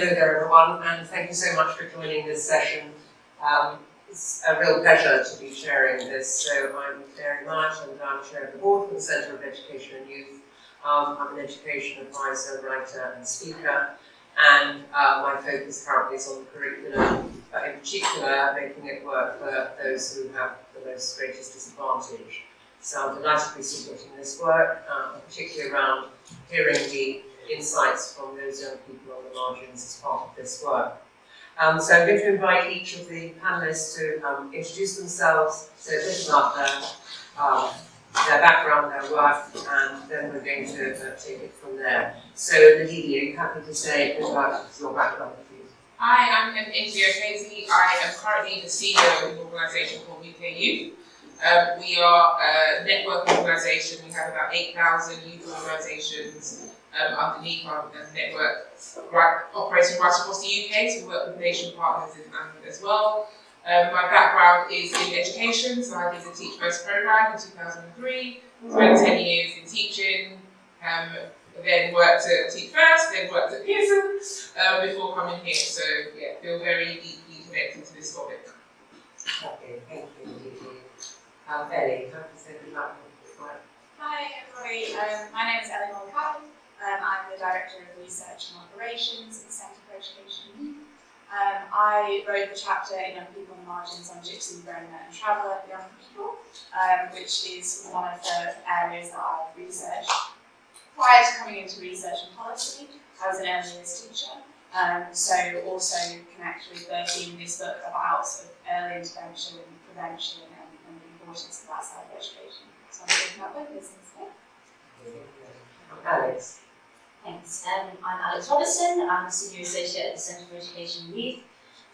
hello there everyone, and thank you so much for joining this session. It's a real pleasure to be sharing this. So I'm Myatt, and I'm chair of the board for the Centre of Education and Youth. I'm an education advisor, writer and speaker, and my focus currently is on the curriculum, but in particular making it work for those who have the most greatest disadvantage. So I'm delighted to be supporting this work, particularly around hearing the insights from those young people on the margins as part of this work. So I'm going to invite each of the panellists to introduce themselves, say a bit about their background, their work, and then we're going to take it from there. So Nadidi, are you happy to say a bit about your background, please? Hi, I'm Mulcahy. I am currently the CEO of an organisation called Mulcahy. We are a network organisation. We have about 8,000 youth organisations underneath our network, operating right across the UK, so we work with nation partners as well. My background is in education, so I did the Teach First programme in 2003, spent 10 years in teaching, then worked at Teach First, then worked at Pearson before coming here, so yeah, feel very deeply connected to this topic. Okay, thank you. Ellie, how to say good luck with this work? Hi everybody, my name is Ellie Mulcahy. I'm the Director of Research and Operations at the Centre for Education. I wrote the chapter in Young People on the Margins on Gypsy, Roma and Traveller Young People, which is one of the areas that I've researched. Prior to coming into research and policy, I was an early years teacher, so also connect with the theme in this book about sort of early intervention, prevention and the importance of that side of education. So I'm thinking about both those things here. Alex. Thanks. I'm Alex Robertson. I'm a Senior Associate at the Centre for Education and Youth.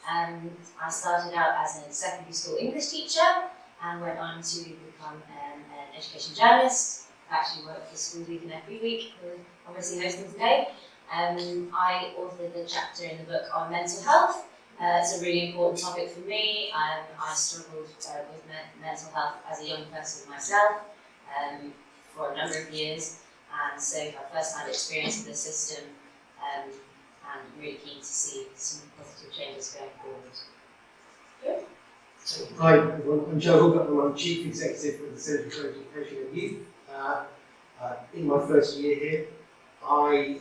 I started out as a secondary school English teacher and went on to become an education journalist. I actually work for School Week and Every Week, who are obviously hosting today. I authored the chapter in the book on mental health. It's a really important topic for me. I struggled with mental health as a young person myself for a number of years. And so my first-hand experience in the system, and really keen to see some positive changes going forward. Good. Hi everyone, I'm Joe Hallgarten. I'm Chief Executive of the Centre for Education and Youth. In my first year here, I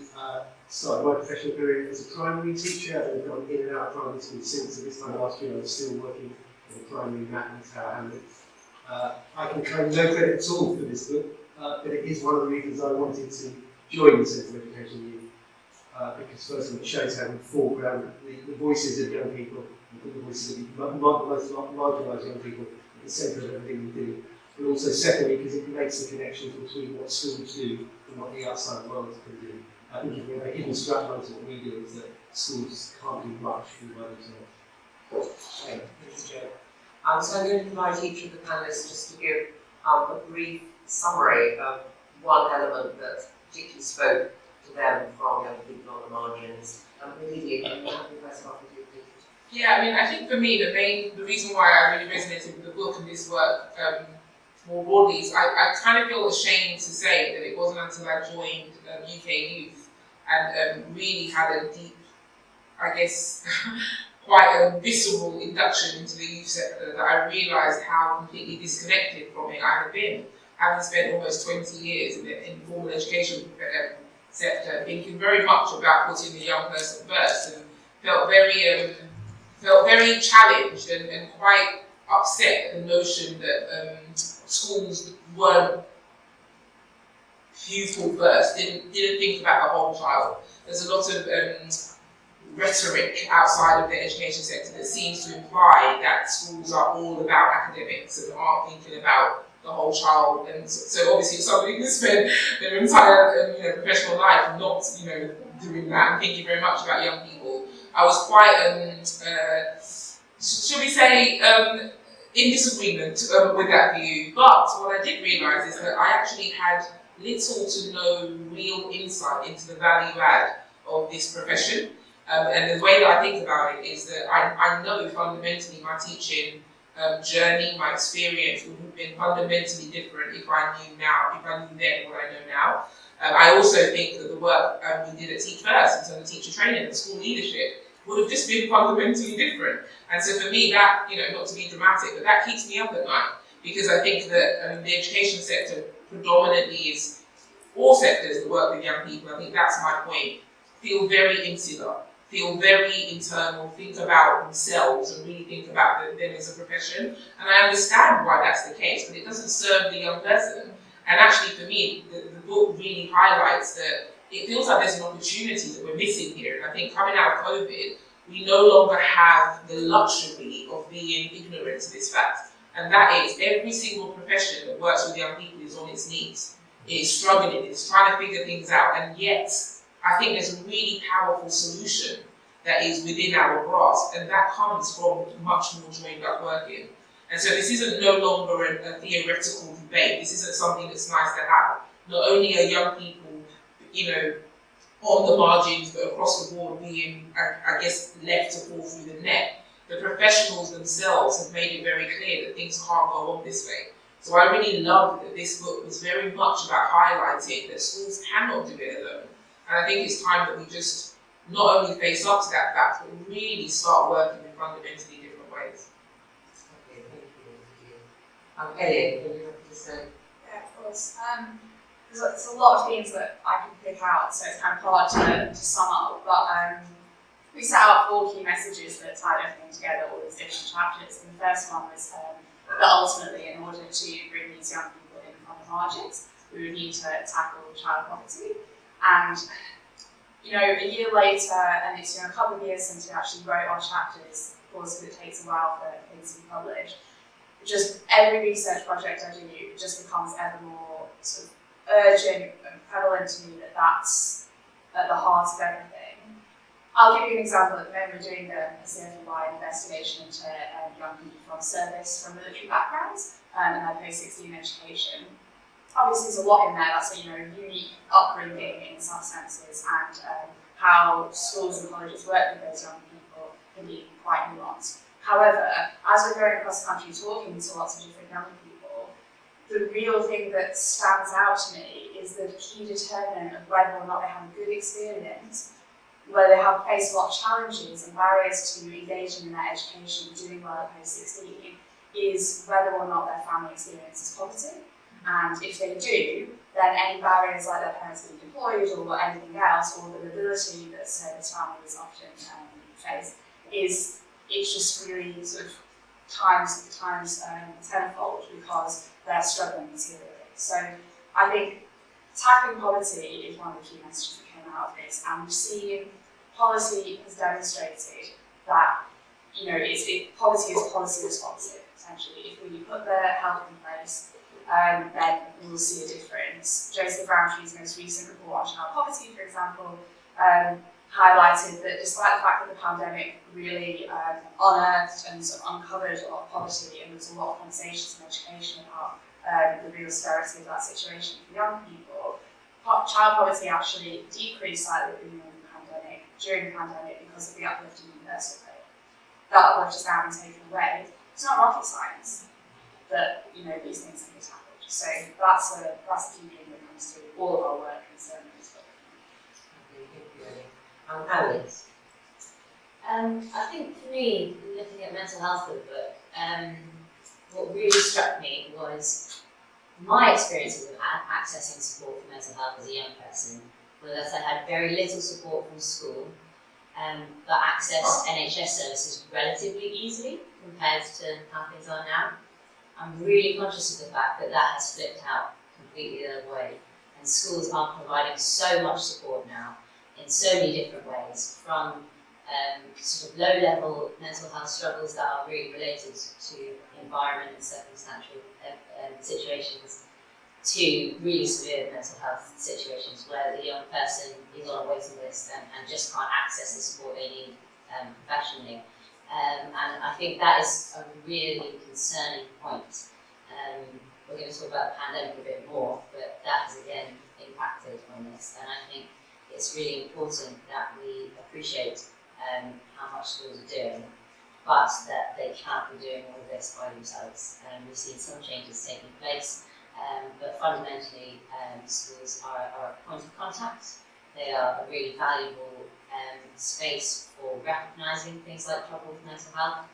started my professional career as a primary teacher. I've gone in and out of primary school since, and this time last year I was still working in a primary Myatt in Tower Hamlets. I can claim no credit at all for this book. But it is one of the reasons I wanted to join the Centre for Education and Youth, because first of all it shows how we foreground the voices of young people, and the voices of the most marginalised young people at the centre of everything we do. But also secondly, because it makes the connections between what schools do and what the outside world can do. I think if we have a hidden strapline to what we do is that schools can't do much by themselves. Thank you, Joe. So I'm going to invite each of the panellists just to give a brief summary of one element that particularly spoke to them from young people on the margins. Lydia, can you have the first off with you, please? Yeah, I mean, I think for me, the reason why I really resonated with the book and this work more broadly is I kind of feel ashamed to say that it wasn't until I joined UK Youth and really had a deep, I guess, quite a visceral induction into the youth sector that I realised how completely disconnected from it I had been. Having spent almost 20 years in the formal education sector, thinking very much about putting the young person first, and felt very challenged and quite upset at the notion that schools weren't pupil first, didn't think about the whole child. There's a lot of rhetoric outside of the education sector that seems to imply that schools are all about academics and aren't thinking about the whole child, and so obviously somebody can spend their entire professional life not doing that and thinking very much about young people. I was quite should we say in disagreement with that view, but what I did realise is that I actually had little to no real insight into the value add of this profession, and the way that I think about it is that I know fundamentally my teaching journey, my experience would have been fundamentally different if I knew then what I know now. I also think that the work we did at Teach First in terms of teacher training and school leadership would have just been fundamentally different. And so for me, that, not to be dramatic, but that keeps me up at night, because I think that the education sector predominantly is, all sectors that work with young people, I think that's my point, feel very insular, feel very internal, think about themselves and really think about them as a profession. And I understand why that's the case, but it doesn't serve the young person. And actually for me, the book really highlights that it feels like there's an opportunity that we're missing here. And I think coming out of COVID, we no longer have the luxury of being ignorant to this fact. And that is, every single profession that works with young people is on its knees. It is struggling, it's trying to figure things out, and yet I think there's a really powerful solution that is within our grasp, and that comes from much more joined up working. And so this isn't no longer a theoretical debate, this isn't something that's nice to have. Not only are young people, on the margins, but across the board being, I guess, left to fall through the net, the professionals themselves have made it very clear that things can't go on this way. So I really loved that this book was very much about highlighting that schools cannot do it alone. And I think it's time that we just not only face up to that fact, but really start working in fundamentally different ways. Okay, thank you. Ellie, what do you have to say? Yeah, of course. There's a lot of things that I can pick out, so it's kind of hard to sum up, but we set out 4 key messages that tied everything together, all these different chapters. And the first one was that ultimately, in order to bring these young people in from the margins, we would need to tackle child poverty. And a year later, and it's a couple of years since we actually wrote our chapters, of course, it takes a while for things to be published. Just every research project I do, it just becomes ever more sort of urgent and prevalent to me that that's at the heart of everything. I'll give you an example. At the moment, we're doing a CfEY investigation into young people from service, from military backgrounds, and their post-16 education. Obviously, there's a lot in there. That's a unique upbringing in some senses, and how schools and colleges work with those young people can be quite nuanced. However, as we're going across the country talking to lots of different young people, the real thing that stands out to me is the key determinant of whether or not they have a good experience, where they have faced a lot of challenges and barriers to engaging in their education, doing well at post-16, is whether or not their family experiences poverty. And if they do, then any barriers like their parents being deployed or anything else, or the mobility that service families often face, it's just really sort of times tenfold because they're struggling materially. So I think tackling poverty is one of the key messages that came out of this, and we've seen policy has demonstrated that poverty is policy responsive. Essentially, if we put the help in place, then we will see a difference. Joseph Rowntree's most recent report on child poverty, for example, highlighted that despite the fact that the pandemic really unearthed and sort of uncovered a lot of poverty, and there was a lot of conversations and education about the real severity of that situation for young people, child poverty actually decreased slightly during the pandemic because of the uplift in universal credit. That uplift has now been taken away. It's not rocket science that these things can be tackled. So that's the key thing that comes through all of our work concerning this book. Alice. I think for me, looking at mental health in the book, what really struck me was my experiences of accessing support for mental health as a young person was that I had very little support from school, but accessed NHS services relatively easily compared to how things are now. I'm really conscious of the fact that that has flipped out completely the other way, and schools are providing so much support now in so many different ways, from sort of low-level mental health struggles that are really related to environment and circumstantial situations, to really severe mental health situations where the young person is on a waiting list and just can't access the support they need professionally. And I think that is a really concerning point. We're going to talk about the pandemic a bit more, but that has again impacted on this, and I think it's really important that we appreciate how much schools are doing. but that they cannot be doing all of this by themselves. We've seen some changes taking place, but fundamentally schools are a point of contact. They are a really valuable space for recognising things like trouble with mental health,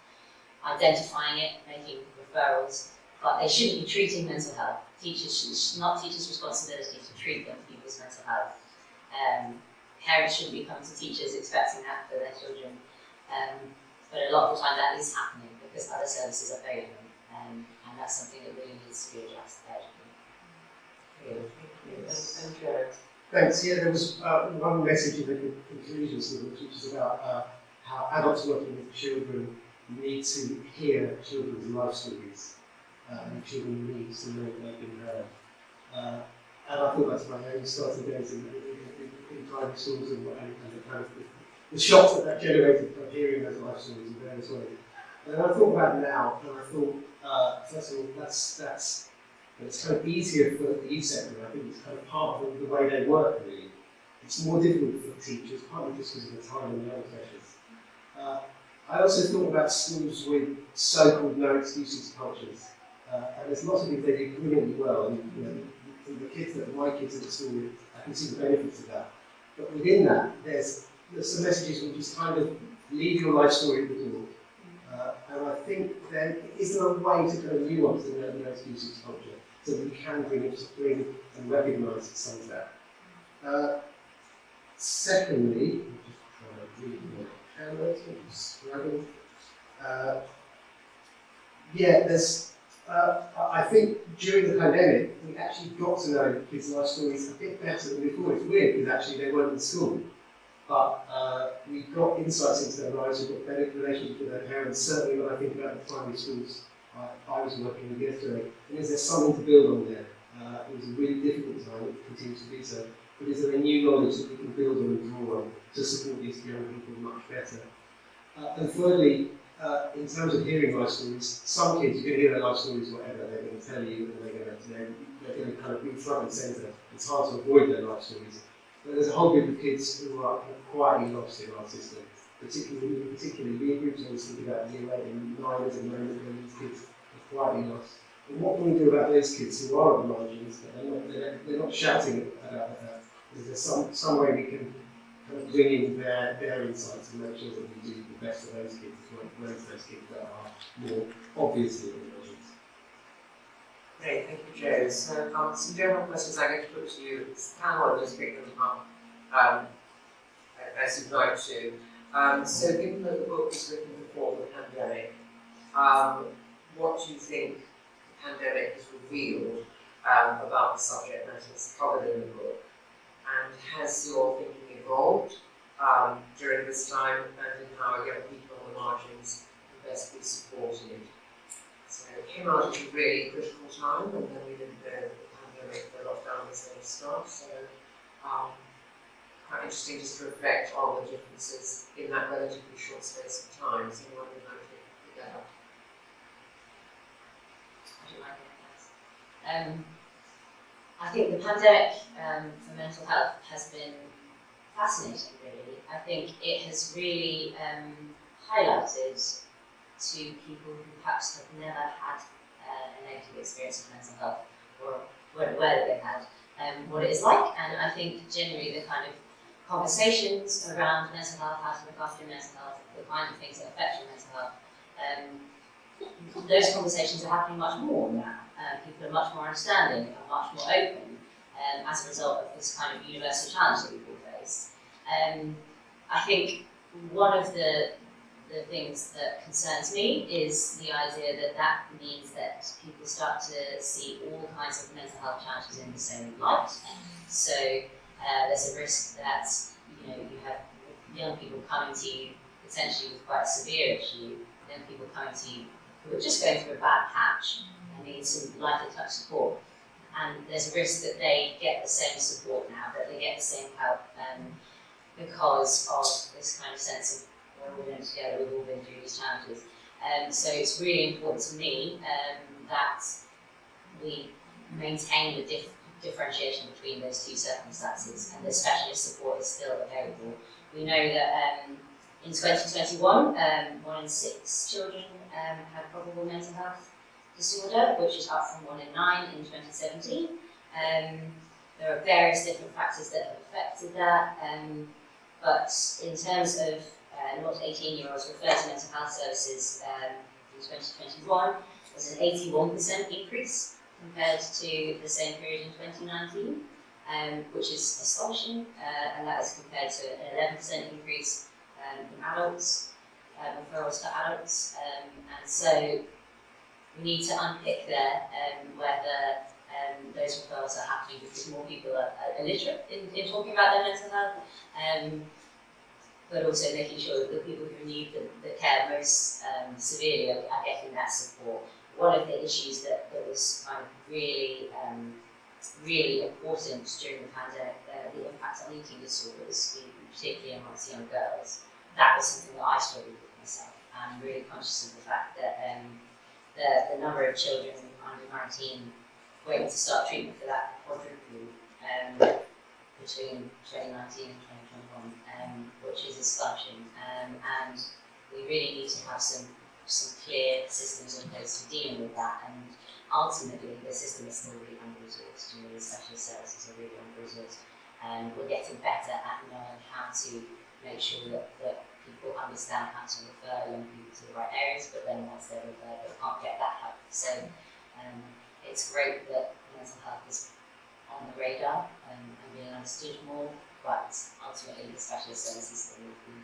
identifying it, making referrals, but they shouldn't be treating mental health. It's not teachers' responsibility to treat young people's mental health. Parents shouldn't be coming to teachers expecting that for their children. But a lot of the time that is happening because other services are failing them, and that's something that really needs to be addressed urgently. And Joe? Thanks. Yeah, there was one message in the conclusions of which is about how adults working with children need to hear children's life stories, and children need to know that they've been heard. And I thought that's my own starting days in primary schools and the kind of the shock that generated from hearing those life stories in various ways. And then I thought about it now, and I thought, first of all, that's it's kind of easier for the youth sector. I think it's kind of part of the way they work, really. It's more difficult for teachers, partly just because of the time and the other pressures. I also thought about schools with so-called no excuses cultures. And there's lots of things they do brilliantly well. And, you know, the kids that my kids are at school with, I can see the benefits of that. But within that, there's some messages which just kind of leave your life story at the door. And I think then, is there a way to kind of nuance the no excuses culture so that we can bring and recognise some of that? Secondly, I'm just trying to read my camera, so I'm struggling. I think during the pandemic, we actually got to know kids' life stories a bit better than before. It's weird because actually they weren't in school. But we got insights into their lives, we got better relationships with their parents. Certainly when I think about the primary schools I was working with yesterday, and is there something to build on there? It was a really difficult time, it continues to be so. But is there a new knowledge that we can build on and draw on to support these young people much better? And thirdly, in terms of hearing life stories, some kids, you're going to hear their life stories, whatever, they're going to tell you, and they're going to kind of be front and centre. It's hard to avoid their life stories. But there's a whole group of kids who are quietly lost in our system, particularly year groups. I was thinking about year 8 and 9 as a moment when these kids are quietly lost. And what can we do about those kids who are at the margins, but they're not shouting about that? Is there some way we can kind of bring in their insights and make sure that we do the best for those kids as well, raise those kids that are more obviously at the margins? Great, thank you, Joe. So, some general questions I'm going to put to you. It's panel and just pick them up as you'd like to. So, given that the book was written before the pandemic, what do you think the pandemic has revealed about the subject matter that's covered in the book? And has your thinking evolved during this time, and in how young people on the margins can best be supported? So it came out at a really critical time, and then we didn't know the pandemic, the lockdown was going to start. So quite interesting just to reflect on the differences in that relatively short space of time. So anyone would like to pick that up? I do like it, yes. I think the pandemic for mental health has been fascinating, really. I think it has really highlighted to people who perhaps have never had a negative experience with mental health or weren't aware that they had what it is like. And I think generally the kind of conversations around mental health, how to look after your mental health, the kind of things that affect your mental health, those conversations are happening much more now. People are much more understanding, are much more open as a result of this kind of universal challenge that we all face. I think one of the things that concerns me is the idea that means that people start to see all kinds of mental health challenges in the same light. So there's a risk that you have young people coming to you potentially with quite a severe issue, then people coming to you who are just going through a bad patch and need some lightly touch support. And there's a risk that they get the same support now, that they get the same help because of this kind of sense of we're all in it together, we've all been through these challenges. So it's really important to me that we maintain the differentiation between those two circumstances, and the specialist support is still available. We know that In 2021, 1 in 6 children had probable mental health disorder, which is up from 1 in 9 in 2017. There are various different factors that have affected that, but in terms of 0 to 18-year-olds referred to mental health services in 2021, there's an 81% increase compared to the same period in 2019, which is astonishing, and that is compared to an 11% increase in adults, referrals for adults, and so we need to unpick there whether those referrals are happening because more people are illiterate in talking about their mental health, but also making sure that the people who need the care most severely are getting that support. One of the issues that was kind of really important during the pandemic, the impact on eating disorders, particularly amongst young girls, that was something that I struggled with myself. I'm really conscious of the fact that the number of children under 19 waiting to start treatment for that quadrupled between 2019 and 2021, which is astonishing. And we really need to have some clear systems in place for dealing with that. And ultimately, the system is still really under-resourced. You know, the specialist services are really under-resourced. And we're getting better at knowing how to make sure that people understand how to refer young people to the right areas, but then once they're referred, they can't get that help. So it's great that mental health is on the radar and being understood more, but ultimately the specialist services that we've been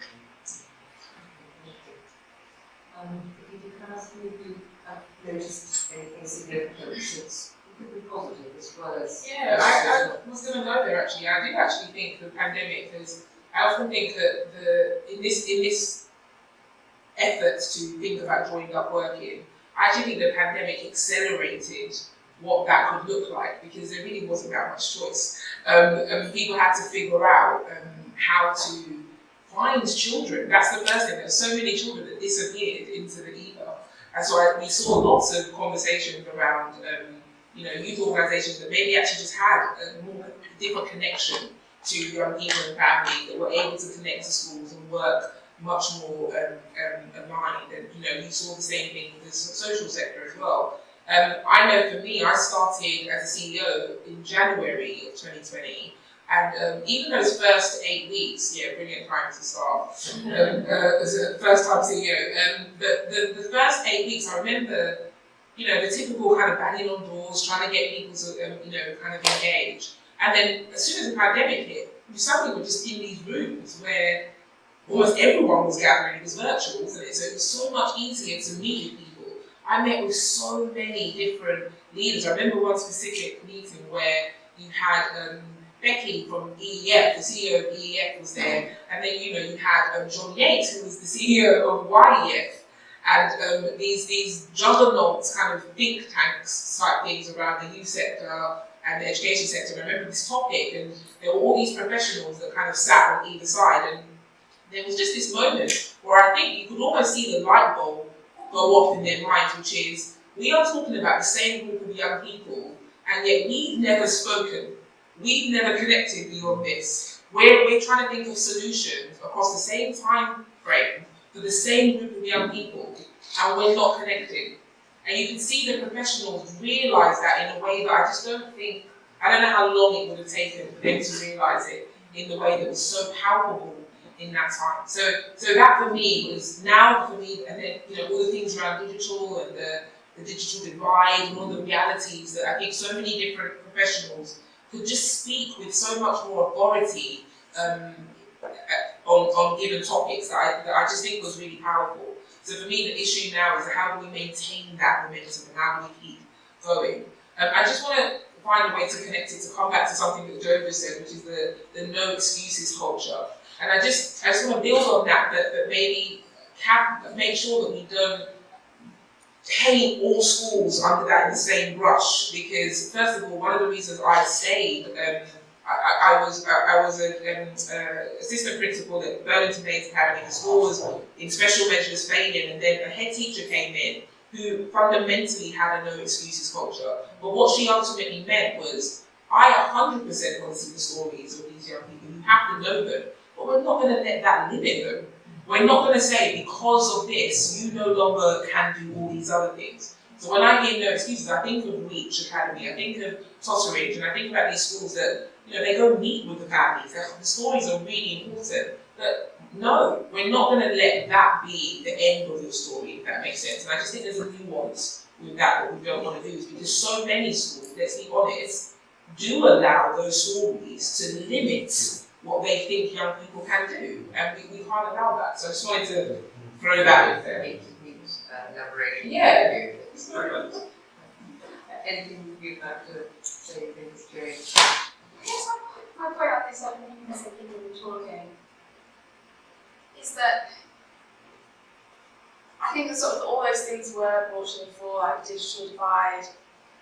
If you can ask me if you have noticed anything significant since it could be positive as well as... Yeah, I was going to go there actually. I do actually think the pandemic I often think that in this effort to think about joining up working, I actually think the pandemic accelerated what that could look like because there really wasn't that much choice. People had to figure out how to find children. That's the first thing. There's so many children that disappeared into the ether. And so we saw lots of conversations around youth organisations that maybe actually just had a more different connection to young people and families that were able to connect to schools and work much more aligned. And you saw the same thing with the social sector as well. I know for me, I started as a CEO in January of 2020, and even those first 8 weeks, brilliant time to start as a first-time CEO. The first 8 weeks, I remember, the typical kind of banging on doors, trying to get people to, kind of engage. And then as soon as the pandemic hit, we suddenly were just in these rooms where almost everyone was gathering. It was virtual, wasn't it? So it was so much easier to meet with people. I met with so many different leaders. I remember one specific meeting where you had Becky from EEF, the CEO of EEF was there, and then you had John Yates, who was the CEO of YEF, and these juggernauts kind of think tanks type things around the youth sector and the education sector. And I remember this topic, and there were all these professionals that kind of sat on either side, and there was just this moment where I think you could almost see the light bulb go off in their minds, which is, we are talking about the same group of young people, and yet we've never spoken. We've never connected beyond this. We're trying to think of solutions across the same time frame for the same group of young people, and we're not connected. And you can see the professionals realise that in a way that I just don't know how long it would have taken for them to realise it in the way that was so palpable in that time. So that for me was now for me, and then all the things around digital and the digital divide and all the realities that I think so many different professionals could just speak with so much more authority on given topics that I just think was really powerful. So for me, the issue now is how do we maintain that momentum and how do we keep going? I just want to find a way to connect it, to come back to something that Joe just said, which is the no excuses culture. And I just want to build on that maybe make sure that we don't paint all schools under that in the same brush, because first of all, one of the reasons I stayed, I was an assistant principal at Burlington Bates Academy. The school was in special measures failing, and then a head teacher came in who fundamentally had a no excuses culture. But what she ultimately meant was, I 100% want to see the stories of these young people. You have to know them, but we're not going to let that limit them. we're not going to say because of this, you no longer can do all these other things. So when I give no excuses, I think of Reach Academy, I think of Totteridge, and I think about these schools that, they go meet with the families. The stories are really important. But no, we're not going to let that be the end of your story, if that makes sense. And I just think there's a nuance with that. What we don't want to do is because so many schools, let's be honest, do allow those stories to limit what they think young people can do. And we can't allow that. So I just wanted to throw that in there. Elaboration. Yeah. Anything you'd like to say you think is doing? Yes, my point on this, I think as people were talking, is that I think that sort of all those things were brought to the fore, like the digital divide,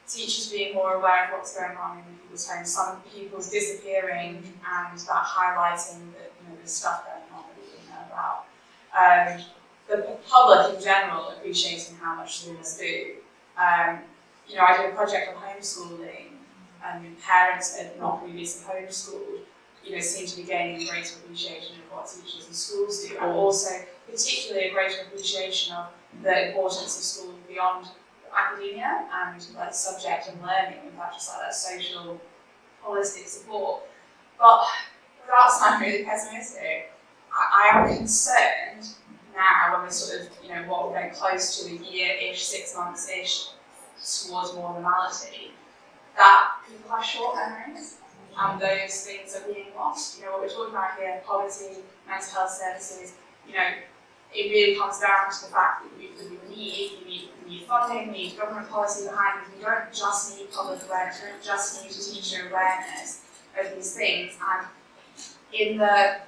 teachers being more aware of what's going on in people's homes, some pupils disappearing, and that highlighting that there's stuff going on that we didn't know about. The public in general appreciating how much schools do. I did a project on homeschooling, and parents that had not previously homeschooled, seem to be gaining a greater appreciation of what teachers and schools do, and also particularly a greater appreciation of the importance of school beyond academia and like subject and learning, in fact, just like that social, holistic support. But without sounding really pessimistic, I am concerned now when we're sort of, what we're getting close to a year-ish, 6 months-ish towards more normality, that people have short memories and those things are being lost. What we're talking about here, poverty, mental health services, it really comes down to the fact that you need funding, you need government policy behind it. You don't just need public awareness, you don't just need teacher awareness of these things. And in the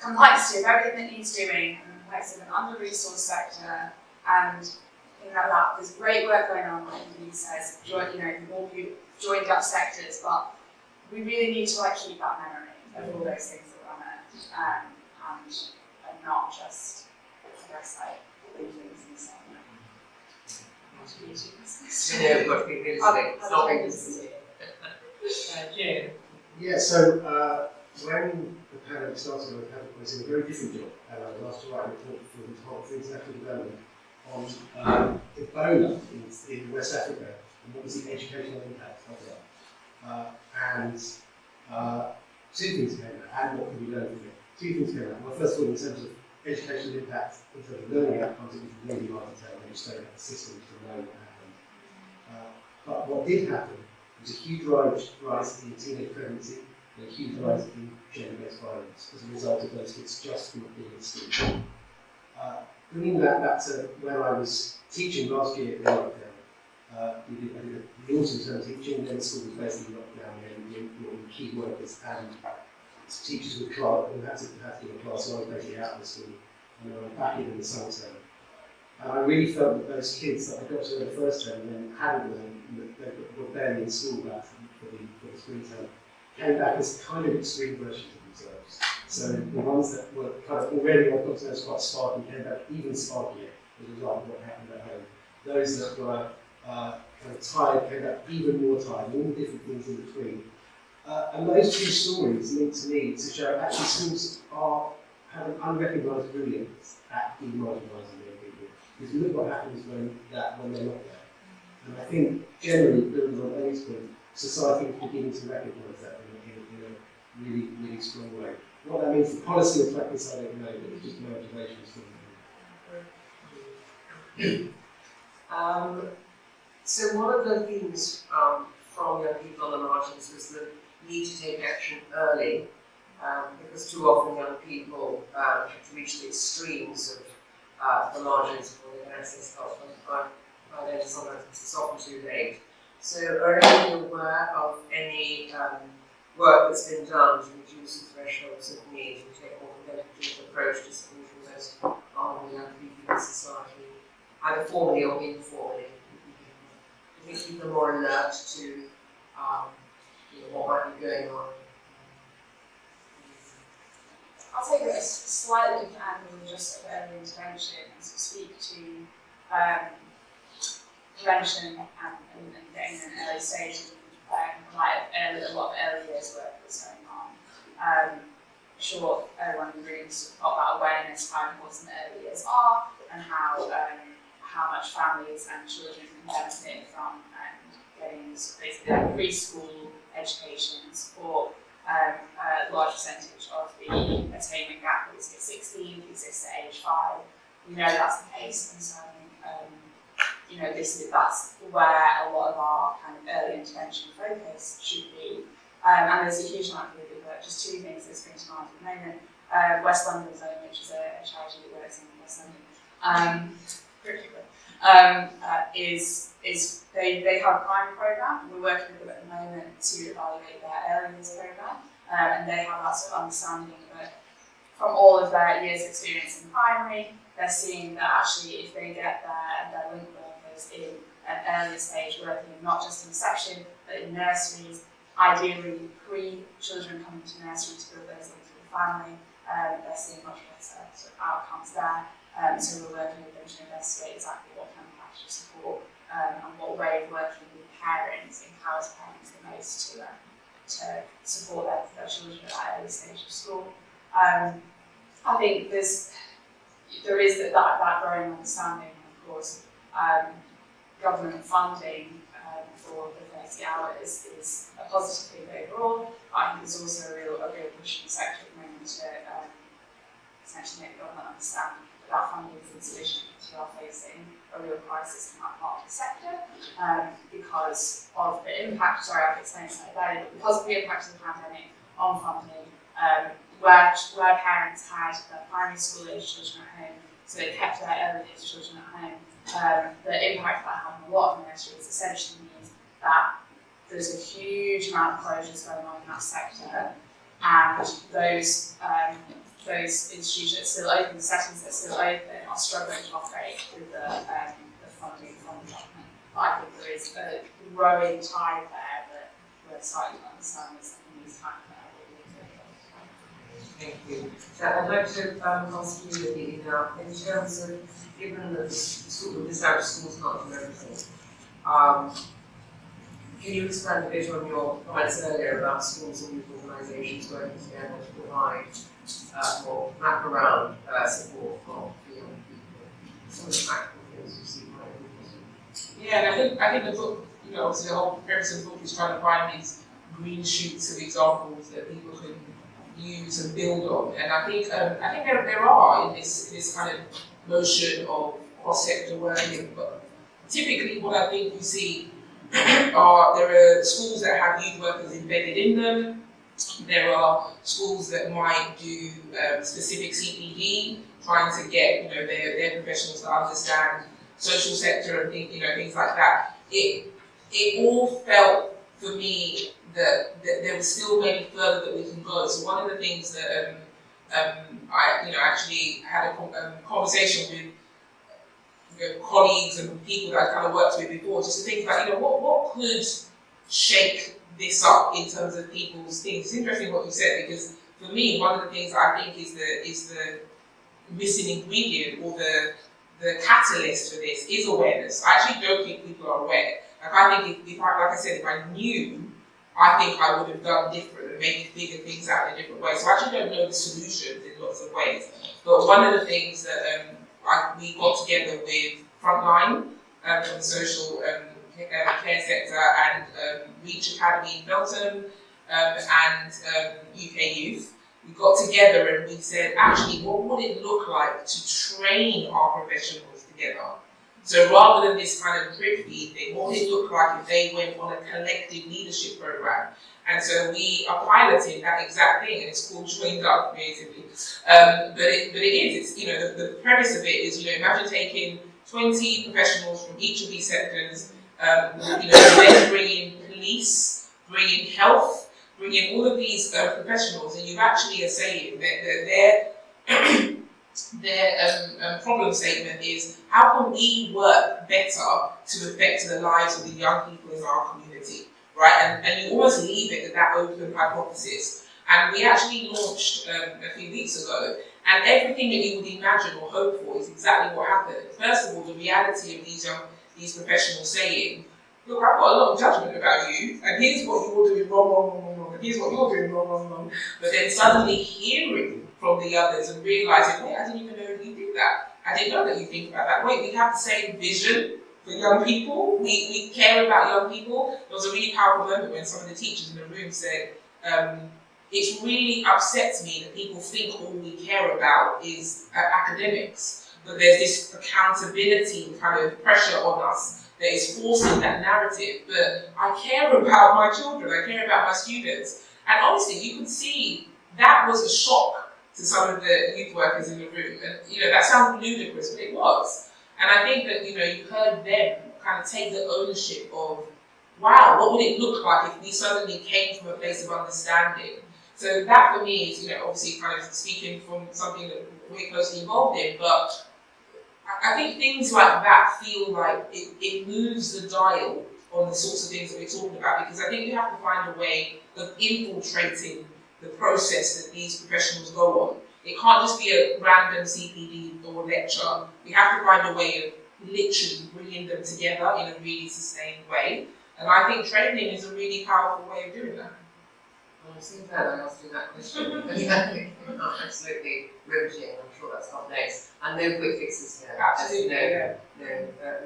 complexity of everything that needs doing, and the complexity of an under-resourced sector, and things like that, there's great work going on, like Indeed says, more people joined up sectors, but we really need to keep that memory of all those things that run it, and not just, leave things in the same way. Not to be too pessimistic. But we really say it's not realistic. June. Yeah, so when the pandemic started, I was in a very different job, and I was asked to write a report for international development on Ebola in West Africa, and what was the educational impact of that. And two things came out, and what can we learn from it? Two things came out. Well, first of all, in terms of educational impact, in terms of learning outcomes, it was really hard to tell. They just don't have the systems to know what happened. But what did happen was a huge rise in teenage pregnancy and a huge rise in gender-based violence as a result of those kids just not being in school. Bringing that back to when I was teaching last year in lockdown, I did the autumn term teaching, then the school was basically locked down, and we key workers and teachers would had to give a class, so I was basically out of the school, and I went back in the summer term. And I really felt that those kids that I got to know the first term and then hadn't learned, that were barely in school back for the spring term, came back as kind of extreme versions of themselves. So the ones that were kind of already, I got to know as quite sparky, came back even sparkier as a result of what happened at home. Those that were kind of tired came back even more tired, all the different things in between. And those two stories link to me to show actually schools have an unrecognised brilliance at demarginalising their people. Because look what happens when they're not there. And I think generally, building on Ellie's point, society is beginning to recognise that in a really, really strong way. What that means for policy or practice, I don't know, but it's just my observations from them. So one of the themes from young people on the margins was the need to take action early, because too often young people have to reach the extremes of the margins before they can access help, and by then sometimes it's often too late. So are you aware of any work that's been done to reduce the thresholds of need and take a more competitive approach to supporting those vulnerable young people in society, either formally or informally? I think people are more alert to what might be going on. I'll take a slightly different angle than just early intervention and speak to prevention and getting in an early stage and a lot of early years work that's going on. sure everyone in the room's got that awareness of how important the early years are and how much families and children can benefit from getting basically like preschool education and support. A large percentage of the attainment gap that is at 16 exists at age 5. We know that's the case, and so that's where a lot of our kind of early intervention focus should be. And there's a huge amount of really work. Just two things that spring to mind at the moment. West London Zone, which is a charity that works in West London, they have a primary programme, and we're working with them at the moment to evaluate their early years programme, and they have that sort of understanding that from all of their years' experience in primary, they're seeing that actually if they get their link workers in an earlier stage, working not just in reception but in nurseries, ideally pre-children coming to nursery to build those links with the family, they're seeing much better sort of outcomes there. So we're working with them to investigate exactly what kind of actual support and what way of working with parents empowers parents the most to support their children at that early stage of school. I think there is that growing understanding, and of course, government funding for the 30 hours is a positive thing overall. I think there's also a real push in the sector at the moment to essentially make the government understand that that funding is insufficient. We are facing a real crisis in that part of the sector because of the impact. Sorry, I've explained that earlier, but because of the impact of the pandemic on funding, where parents had their primary school age children at home, so they kept their early age children at home. The impact that had on a lot of nurseries essentially means that there's a huge amount of closures going on in that sector, and those institutions that are still open, the settings that are still open, are struggling to operate with the funding from the government. But I think there is a growing tide there that we're starting to understand that something needs to happen there. Thank you. So I'd like to ask you, Ellie, now, in terms of, given that this out of school's not for everything, can you expand a bit on your comments earlier about schools and youth organisations working together to provide more wraparound support for young people? Some of the practical things you see quite important. Yeah, and I think the book, obviously the whole premise of the book is trying to find these green shoots of examples that people can use and build on. And I think there are in this kind of motion of cross-sector working, but typically what I think you see there are schools that have youth workers embedded in them. There are schools that might do specific CPD, trying to get their professionals to understand social sector and things like that. It all felt for me that there was still maybe further that we can go. So one of the things that I actually had a conversation with colleagues and people that I kind of worked with before, just to think about what could shake this up in terms of people's things. It's interesting what you said, because for me one of the things I think is the missing ingredient or the catalyst for this is awareness. I actually don't think people are aware. Like I think if I knew, I think I would have done different and maybe figured things out in a different way. So I actually don't know the solutions in lots of ways. But one of the things that we got together with Frontline from the social care sector and Reach Academy in Belgium and UK Youth, we got together and we said, actually, what would it look like to train our professionals together? So rather than this kind of drip feed thing, what would it look like if they went on a collective leadership program? And so we are piloting that exact thing, and it's called Joined Up Creatively. But it is, the premise of it is, imagine taking 20 professionals from each of these sectors, then bring in police, bring in health, bring in all of these professionals, and you actually are saying that their problem statement is, how can we work better to affect the lives of the young people in our community, right? And you almost leave it at that open hypothesis. And we actually launched a few weeks ago, and everything that you would imagine or hope for is exactly what happened. First of all, the reality of these professionals saying, look, I've got a lot of judgment about you, and here's what you're doing wrong, and here's what you're doing wrong. But then suddenly hearing from the others and realising, wait, I didn't even know you did that. I didn't know that you think about that. Wait, we have the same vision for young people. We care about young people. There was a really powerful moment when some of the teachers in the room said, it really upsets me that people think all we care about is academics, but there's this accountability kind of pressure on us that is forcing that narrative. But I care about my children, I care about my students. And honestly, you could see that was a shock to some of the youth workers in the room. And that sounds ludicrous, but it was. And I think that you heard them kind of take the ownership of, wow, what would it look like if we suddenly came from a place of understanding? So that for me is, obviously kind of speaking from something that we're closely involved in, but I think things like that feel like it moves the dial on the sorts of things that we're talking about, because I think we have to find a way of infiltrating the process that these professionals go on. It can't just be a random CPD or lecture. We have to find a way of literally bringing them together in a really sustained way. And I think training is a really powerful way of doing that. Well, I'm so glad I asked you that question, because I think absolutely riveting. I'm sure that's up next. And no quick fixes here. Absolutely.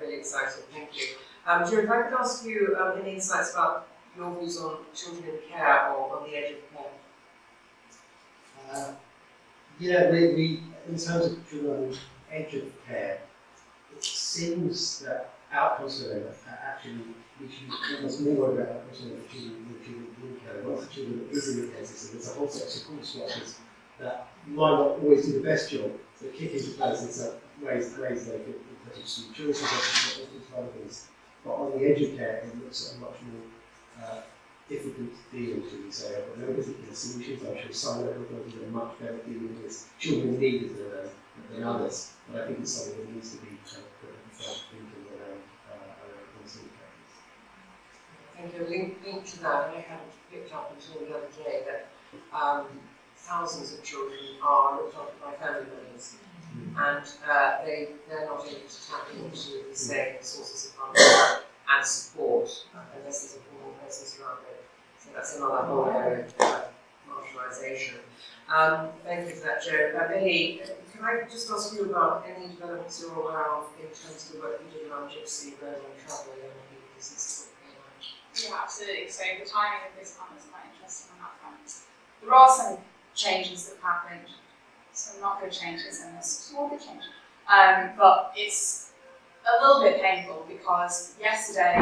Really exciting. Thank you. Joe, if I could ask you any insights about your views on children in care or on the edge of care? We in terms of children on the edge of care, it seems that outcomes for them actually we should be almost more worried about outcomes for the children in care. Once the children is in the care system, there's a whole set of support structures that might not always do the best job, so kick into place in some ways they can improve some choices and other things. But on the edge of care, it looks at a much more difficult deal, should we say. I've got no particular solutions. I'm sure some local authorities are much better dealing with this. Children need it than others, but I think it's something that needs to be put in front of thinking around consumer practice. I think a link to that, I hadn't picked up until the other day that thousands of children are looked after by family members, and they're not able to tap into the same sources of funding and support unless there's a formal process around it. So that's another whole area of marginalisation. Thank you for that, Joe. Ellie, can I just ask you about any developments you're aware of in terms of the work you did around Gypsy, Roma and travel, young people business? Yeah, absolutely. So the timing of this one is quite interesting on that front. There are some changes that have happened, some not good changes and there's some good changes. But it's a little bit painful because yesterday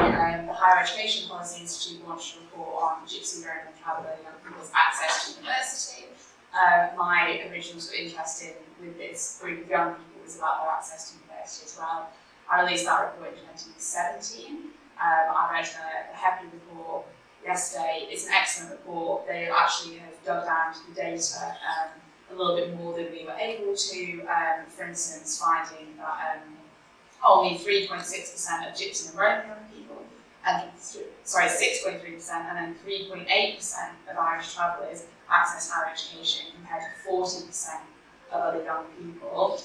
the Higher Education Policy Institute launched a report on Gypsy, Roma and traveller young people's access to university. My original sort of interest with this group of young people was about their access to university as well. I released that report in 2017. I read the HEPI report yesterday. It's an excellent report. They actually have dug down to the data a little bit more than we were able to. For instance, finding that only 3.6% of Gypsy and Roma young people, and 6.3%, and then 3.8% of Irish travellers access higher education compared to 40% of other young people.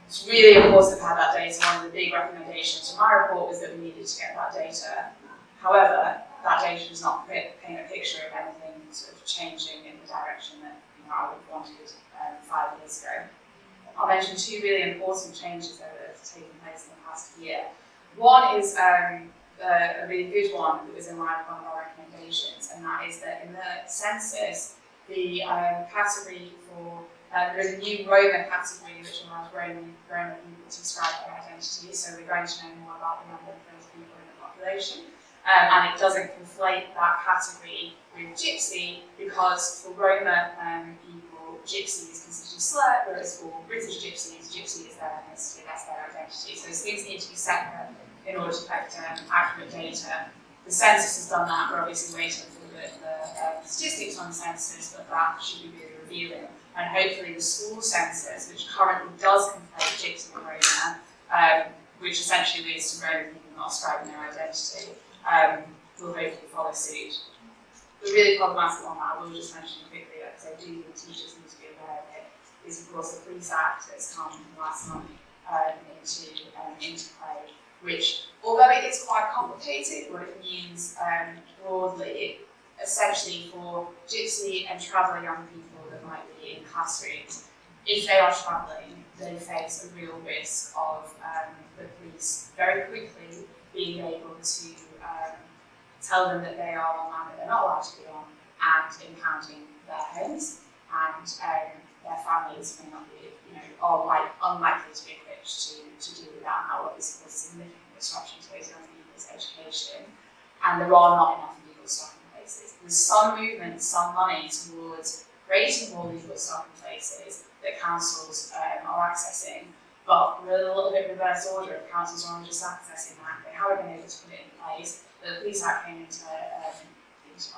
It's really important to have that data. One of the big recommendations from my report was that we needed to get that data. However, that data does not paint a picture of anything sort of changing in the direction that I would have wanted 5 years ago. I'll mention 2 really important changes that have taken place in the past year. One is a really good one that was in line with one of our recommendations, and that is that in the census, the category for there is a new Roma category which allows Roma people to describe their identity, so we're going to know more about the number of those people in the population. And it doesn't conflate that category with Gypsy, because for Roma people, Gypsy is considered a slur, whereas for British Gypsies, Gypsy is their ethnicity, that's their identity. So those things need to be separate in order to collect accurate data. The census has done that. We're obviously waiting for the statistics on the census, but that should be really revealing. And hopefully the school census, which currently does conflate Gypsy and Roma, which essentially leads to Roma people not ascribing their identity, will hopefully follow suit. The really problematic one that I will just mention quickly, because I do think teachers need to be aware of it, is of course the Police Act that's come last month into play, which, although it is quite that complicated. What it means broadly, essentially for gypsy and traveller young people that might be in classrooms, if they are travelling, they face a real risk of the police very quickly being able to tell them that they are on land that they're not allowed to be on, and impounding their homes, and their families may not be, are unlikely to be equipped to deal with that, and that will obviously cause significant disruption to those young people's education, and there are not enough legal stopping places. There's some movement, some money towards creating more legal stopping places that councils are accessing, but we're in a little bit reverse order if councils are only just accessing that. They haven't been able to put it in place. The Police Act came into it's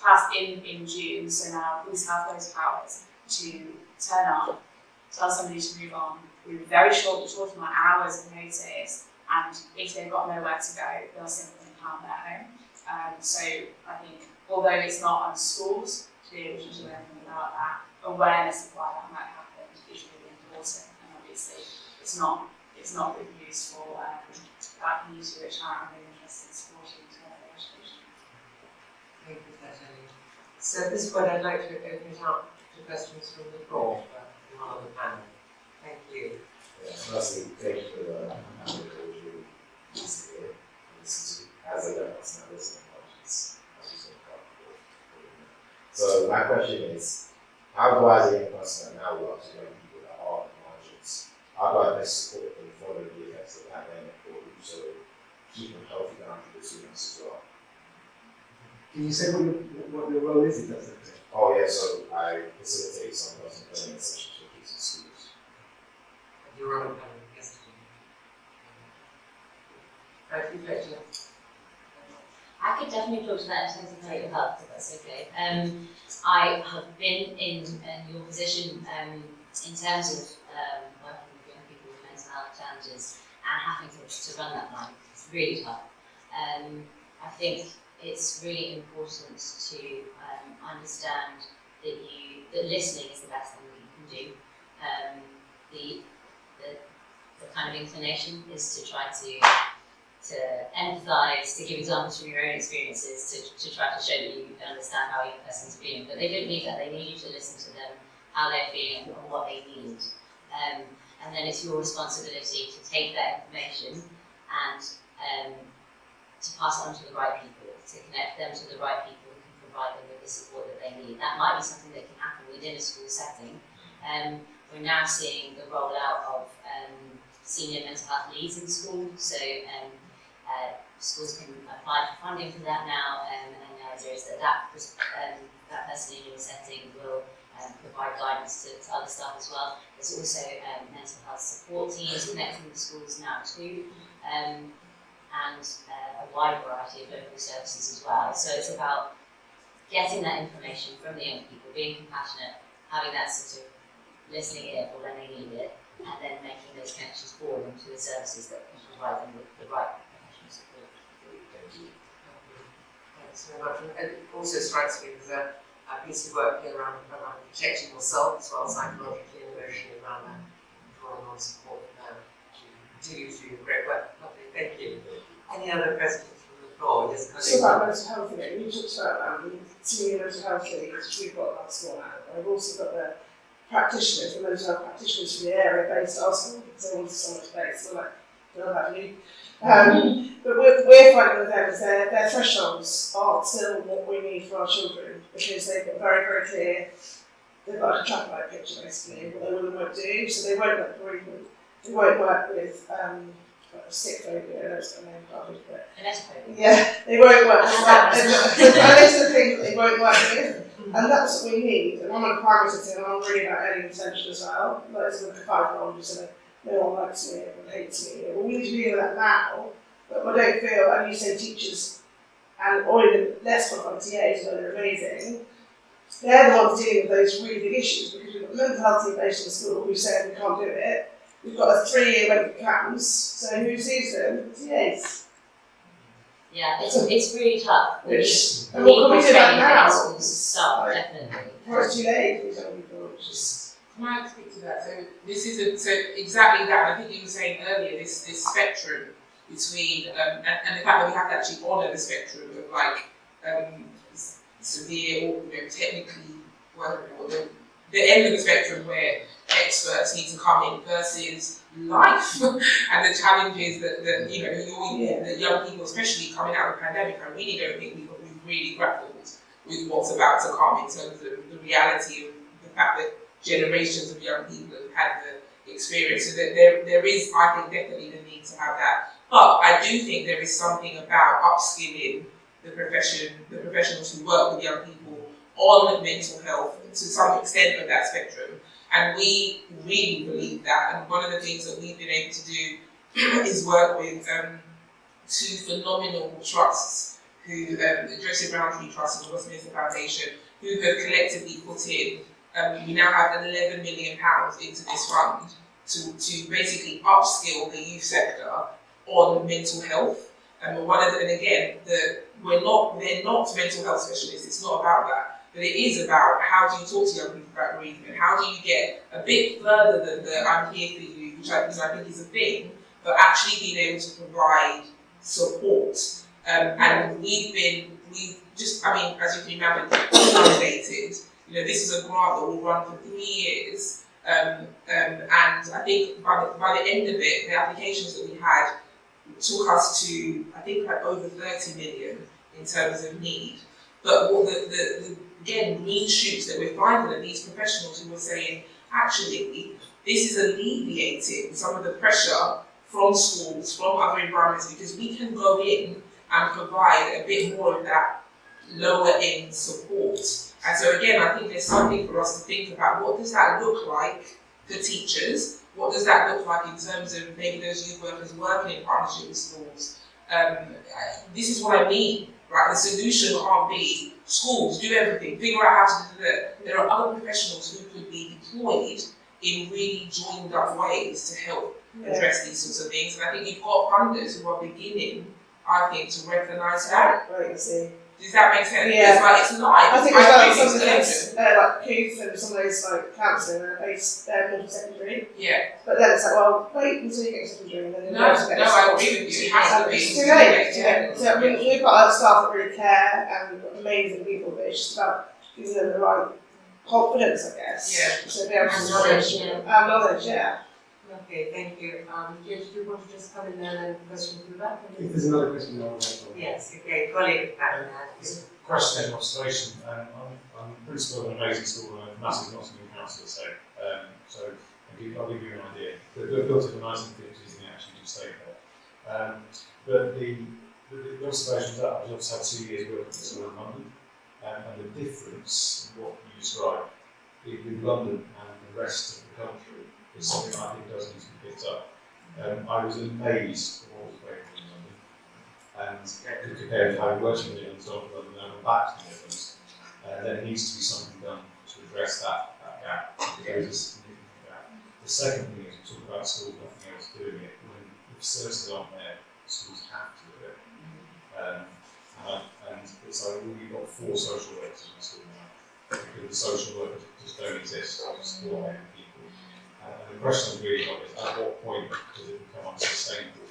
passed in June, so now police have those powers to turn up, tell somebody to move on. We're very short, we're talking about hours of notice, and if they've got nowhere to go, they'll simply impound their home. So I think, although it's not on schools to be able to do anything about that, awareness of why that might happen is really important, and obviously it's not good news for that community which I'm really interested in supporting to their education. Thank you for that, Ellie. So at this point, I'd like to open it up to questions from the floor from one of the panel. Thank you. Yeah, firstly, thank you for the really easy to listen to. As a young person, I listen to questions as you said about before. So my question is, how do I as a young person now work to young people that are on the margins? How do I best support them following the effects of the pandemic, or also keep them healthy down to the students as well? Can you say what your role is, if that's okay? Oh yeah, so I facilitate some personal learning sessions with kids in schools. Your own panel yesterday. Right, you better. I could definitely talk to that in terms of mental health, if that's okay. I have been in your position in terms of working with young people with mental health challenges and having to run that line. It's really tough. I think it's really important to understand that listening is the best thing that you can do. The kind of inclination is to try to empathise, to give examples from your own experiences, to try to show that you understand how your person's feeling. But they don't need that. They need you to listen to them, how they're feeling, and what they need. And then it's your responsibility to take that information and to pass it on to the right people, to connect them to the right people who can provide them with the support that they need. That might be something that can happen within a school setting. We're now seeing the rollout of senior mental health leads in schools, so schools can apply for funding for that now, and the idea is that person in your setting will provide guidance to other staff as well. There's also mental health support teams connecting with schools now too, and a wide variety of local services as well. So it's about getting that information from the young people, being compassionate, having that sort of listening ear for when they need it, and then making those connections for them to the services that can provide them with the right professional support. Thank you. Thanks very much. And it also strikes me as a piece of work here around protecting yourself as well, psychologically and emotionally, around that, drawing on support to continue to do your great work. Lovely, thank you. Any other questions from the floor? Yes, So about mental health again, you talked about senior mental health leads, which we've got last one out. I've also got the practitioners, the mental health practitioners from the area-based hospital, because they wanted someone to base, so like, don't have you. But we're finding with them is their thresholds aren't still what we need for our children, because they've got very, very clear, they've got like a traffic light picture basically, what they will and won't do, so they won't work bereavement, they won't work with sick phobia, I know it's got a name garbage, but yeah, they won't work with that. Those are the things that they won't work with. And that's what we need. And I'm on a primary setting, and I'm really about Ellie retention as well. Like, it's like a 5-year-old who said, no one likes me, everyone hates me. We need to deal with that now. But I don't feel, and you say teachers, or even less qualified TAs, though they're amazing, they're the ones dealing with those really big issues, because we've got the mental health team based in the school who said we can't do it. We've got a 3-year went for CAMS, so who sees them? TAs. Yeah, it's really tough. And what can we do that now? So definitely. Before it's too late for some people, it's just... Can I speak to that? So this is exactly that. I think you were saying earlier, this spectrum between, and the fact that we have to actually honour the spectrum of like severe or technically, the end of the spectrum where experts need to come in versus life and the challenges that that young people, especially coming out of the pandemic, I really don't think we've really grappled with what's about to come in terms of the reality of the fact that generations of young people have had the experience. So that there is, I think, definitely the need to have that. But I do think there is something about upskilling the professionals who work with young people on mental health to some extent of that spectrum. And we really believe that. And one of the things that we've been able to do is work with two phenomenal trusts who, the Joseph Roundtree Trust and the Westminster Foundation, who have collectively put in, we now have £11 million into this fund to basically upskill the youth sector on mental health. And they're not mental health specialists, it's not about that. But it is about how do you talk to young people about bereavement, how do you get a bit further than the I'm here for you, which I think is a thing, but actually being able to provide support. And we've just, as you can imagine, inundated. This is a grant that will run for 3 years. And I think by the end of it, the applications that we had took us to, I think, like over 30 million in terms of need. But what the green shoots that we're finding are these professionals who are saying, actually, this is alleviating some of the pressure from schools, from other environments, because we can go in and provide a bit more of that lower end support. And so again, I think there's something for us to think about. What does that look like for teachers? What does that look like in terms of maybe those youth workers working in partnership with schools? This is what I mean, right? The solution can't be schools, do everything, figure out how to do that. There are other professionals who could be deployed in really joined up ways to help address these sorts of things. And I think you've got funders who are beginning, I think, to recognise that. Right, I see. Does that make sense? Yeah. It's live. I think as well some of the things, like youth and some of those like counselling are based more secondary. Yeah. But then it's like, well, wait until you get to secondary and then No, I agree with you. It has to be. It's too late. So we've got other staff that really care and we've got amazing people, but it's just about giving them the right confidence, I guess. Yeah. So be able to knowledge, yeah. Okay, thank you. Did you want to just come in there and question from that? If there's another question, I'll answer. Yes, okay, colleague. It's a question and observation. I'm principal of an amazing school and a massive Nottingham council, so I'll give you an idea. They're built in the 1950s and they actually do stay there. But the observation is that I've just had 2 years working at the school in London, and the difference in what you describe in London and the rest of the country is something I think does need to be picked up. I was amazed at what was available in London, and could compare to how it works in the Midlands, rather than going back to the Midlands. There needs to be something done to address that gap, because there is a significant gap. The second thing is we talk about schools nothing else doing it. When the facilities aren't there, schools have to do it. And it's like we've got 4 social workers in the school now, because the social workers just don't exist to support people. And the question I've really got is, at what point does it become unsustainable?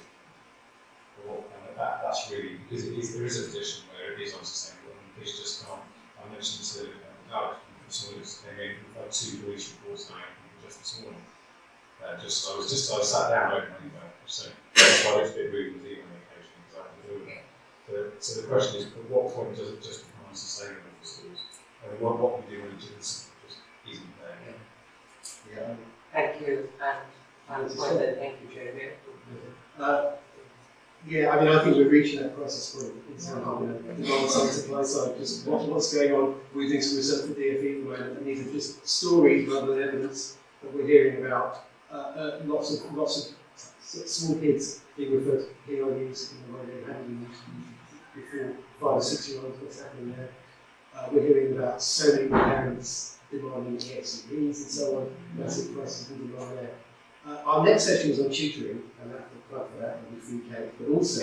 And that's really, because there is a position where it is unsustainable, and it's just can't. I mentioned to Alex from Smuggler's, we've had 2 police reports now just this morning. I sat down open my email, so that's why it's a bit rude with email occasionally, because I have to do it. So the question is, at what point does it just become unsustainable for schools? And what we do when it just isn't there? Yeah. Thank you, and thank you, Jeremy. I think we're reaching that crisis point in terms of the demand side, supply side, just what's going on. We're doing some research for DfE at the moment, and these are just stories rather than evidence that we're hearing about. Lots of small kids being referred to PIUs in the way they hadn't been before, 5 or 6 year olds, what's happening there. We're hearing about so many parents demanding EXCPs and so on, massive crisis and demand there. Our next session is on tutoring, and that's the plug for that, and the free cake. But also,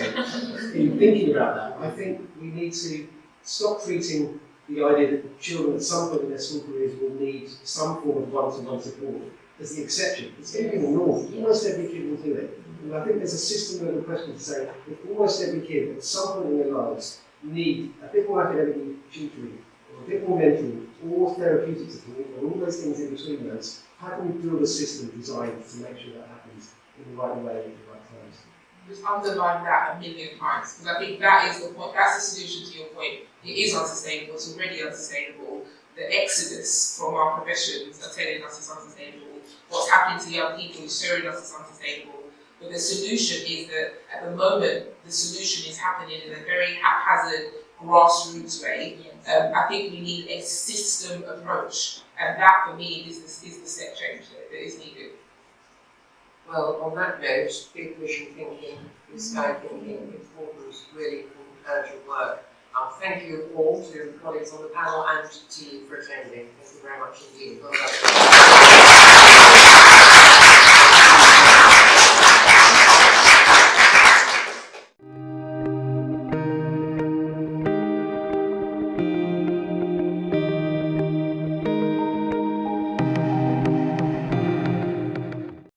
in thinking about that, I think we need to stop treating the idea that children at some point in their school careers will need some form of one-to-one support as the exception. It's going to be the norm. Almost every kid will do it. And I think there's a system level question to say if almost every kid at some point in their lives need a bit more academic tutoring, or a bit more mentoring, or therapeutic support, or all those things in between those, how can we build a system designed to make sure that happens in the right way at the right times? Just underline that a million times, because I think that is the point, that's the solution to your point. It is unsustainable, it's already unsustainable. The exodus from our professions are telling us it's unsustainable. What's happening to young people is showing us it's unsustainable. But the solution is that at the moment, the solution is happening in a very haphazard, grassroots way. I think we need a system approach, and that for me is the step change that is needed. Well, on that note, big vision thinking, blue sky thinking, important, really important, urgent work. Thank you all to colleagues on the panel and to you for attending. Thank you very much indeed. Well done.